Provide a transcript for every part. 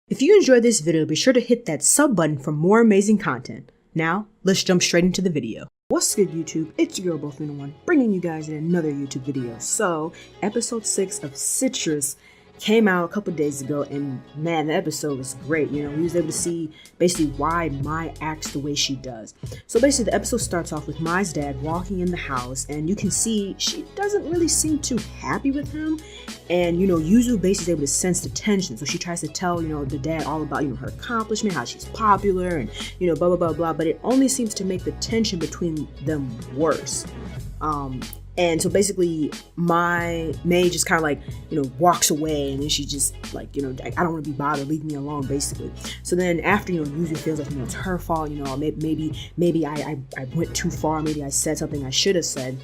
If you enjoyed this video, be sure to hit that sub button for more amazing content. Now, let's jump straight into the video. What's good, YouTube? It's your girl Both-in-1, bringing you guys in another YouTube video. So, episode 6 of Citrus came out a couple days ago, and man, the episode was great. You know, we was able to see basically why Mai acts the way she does. So basically, the episode starts off with Mai's dad walking in the house, and you can see she doesn't really seem too happy with him. And, you know, Yuzu basically is able to sense the tension. So she tries to tell, you know, the dad all about, you know, her accomplishment, how she's popular, and, you know, blah, blah, blah, blah. But it only seems to make the tension between them worse. And so basically, Mai just kind of like, you know, walks away, and then she just like, you know, I don't want to be bothered, leave me alone, basically. So then after, you know, Yuzu feels like, you know, it's her fault, you know, maybe I went too far, maybe I said something I should have said.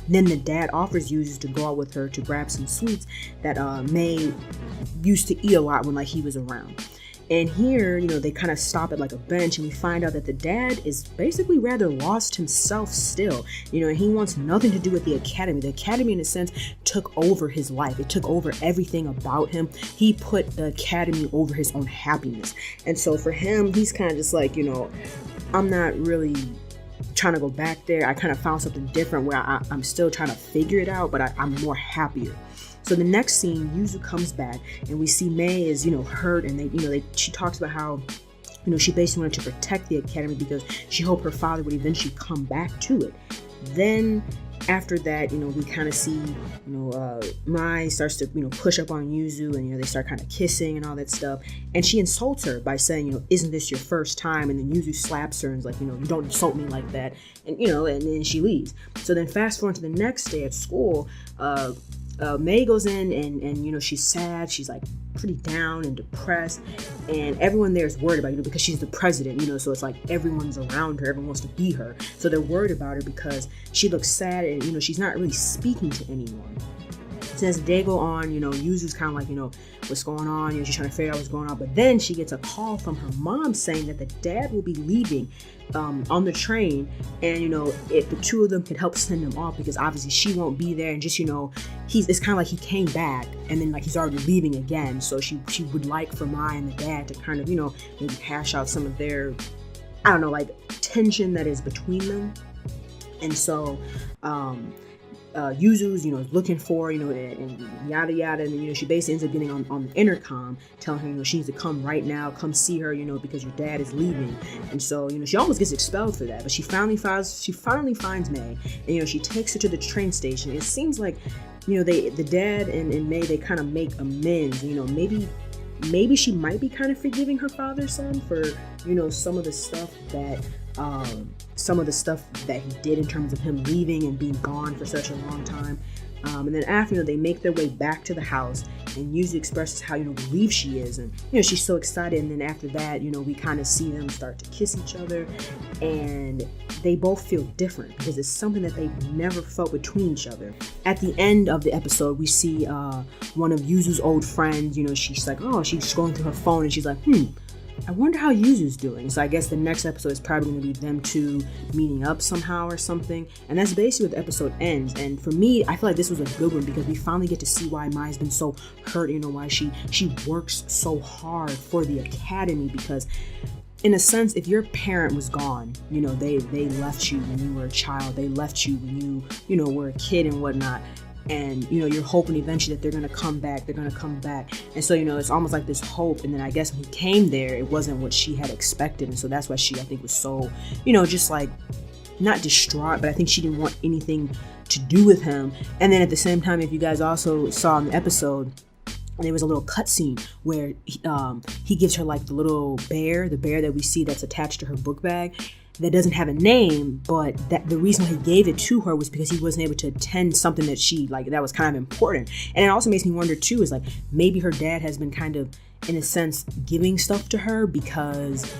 Then the dad offers Yuzu to go out with her to grab some sweets that Mai used to eat a lot when like he was around. And here, you know, they kind of stop at like a bench, and we find out that the dad is basically rather lost himself still. You know, and he wants nothing to do with the academy. The academy, in a sense, took over his life. It took over everything about him. He put the academy over his own happiness. And so for him, he's kind of just like, you know, I'm not really trying to go back there. I kind of found something different where I'm still trying to figure it out, but I'm more happier. So the next scene, Yuzu comes back, and we see Mai is, you know, hurt, and she talks about how, you know, she basically wanted to protect the academy because she hoped her father would eventually come back to it. Then after that, you know, we kind of see, you know, Mai starts to, you know, push up on Yuzu, and, you know, they start kind of kissing and all that stuff. And she insults her by saying, you know, isn't this your first time? And then Yuzu slaps her and is like, you know, you don't insult me like that. And, you know, and then she leaves. So then fast forward to the next day at school, Mai goes in, and you know, she's sad, she's like pretty down and depressed, and everyone there is worried about, you know, because she's the president, you know, so it's like everyone's around her, everyone wants to be her, so they're worried about her because she looks sad, and, you know, she's not really speaking to anyone. So as the day go on, you know, Yuzu's kind of like, you know, what's going on, you know, she's trying to figure out what's going on, but then she gets a call from her mom saying that the dad will be leaving on the train, and, you know, if the two of them could help send him off, because obviously she won't be there, and just, you know, it's kind of like he came back, and then like he's already leaving again, so she would like for Mai and the dad to kind of, you know, maybe hash out some of their, I don't know, like tension that is between them. And so Yuzu's, you know, looking for, you know, and yada yada, and then, you know, she basically ends up getting on the intercom, telling her, you know, she needs to come right now, come see her, you know, because your dad is leaving. And so, you know, she almost gets expelled for that, but she finally finds Mai, and, you know, she takes her to the train station. It seems like, you know, the dad and Mai, they kind of make amends. You know, maybe she might be kind of forgiving her father's son for, you know, some of the stuff that he did in terms of him leaving and being gone for such a long time. And then after, you know, they make their way back to the house, and Yuzu expresses how, you know, relieved she is, and, you know, she's so excited. And then after that, you know, we kind of see them start to kiss each other, and they both feel different because it's something that they've never felt between each other. At the end of the episode, we see one of Yuzu's old friends, you know, she's like, oh, she's scrolling through her phone, and she's like, I wonder how Yuzu's doing. So I guess the next episode is probably going to be them two meeting up somehow or something. And that's basically where the episode ends. And for me, I feel like this was a good one because we finally get to see why Mai's been so hurt, you know, why she works so hard for the academy. Because in a sense, if your parent was gone, you know, they left you when you were a child, they left you when you know, were a kid and whatnot. And, you know, you're hoping eventually that they're going to come back. And so, you know, it's almost like this hope. And then I guess when he came there, it wasn't what she had expected. And so that's why she, I think, was so, you know, just like not distraught, but I think she didn't want anything to do with him. And then at the same time, if you guys also saw in the episode, there was a little cutscene where he gives her like the little bear, the bear that we see that's attached to her book bag, that doesn't have a name, but that the reason he gave it to her was because he wasn't able to attend something that she, like, that was kind of important. And it also makes me wonder too, is like maybe her dad has been kind of, in a sense, giving stuff to her because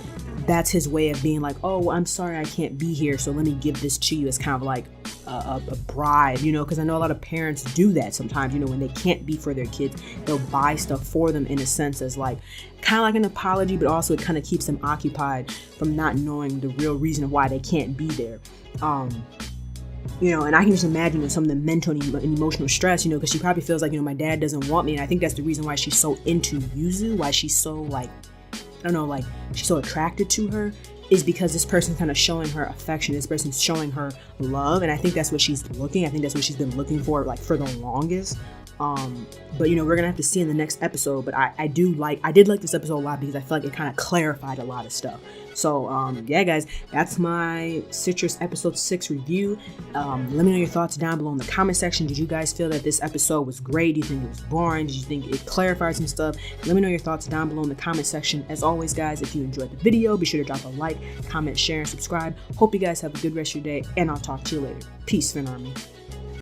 that's his way of being like, oh, I'm sorry I can't be here, so let me give this to you as kind of like a bribe, you know, because I know a lot of parents do that sometimes, you know, when they can't be for their kids, they'll buy stuff for them in a sense as like, kind of like an apology, but also it kind of keeps them occupied from not knowing the real reason of why they can't be there. And I can just imagine some of the mental and emotional stress, because she probably feels like, my dad doesn't want me. And I think that's the reason why she's so into Yuzu, why she's so like, I don't know, like she's so attracted to her, is because this person's kind of showing her affection. This person's showing her love. And I think that's what she's looking. I think that's what she's been looking for, like, for the longest. But we're gonna have to see in the next episode. But I did like this episode a lot because I feel like it kind of clarified a lot of stuff. So yeah, guys, that's my Citrus episode 6 review. Let me know your thoughts down below in the comment section. Did you guys feel that this episode was great? Do you think it was boring? Did you think it clarified some stuff? Let me know your thoughts down below in the comment section. As always, guys, if you enjoyed the video, be sure to drop a like, comment, share, and subscribe. Hope you guys have a good rest of your day, and I'll talk to you later. Peace, Fan Army.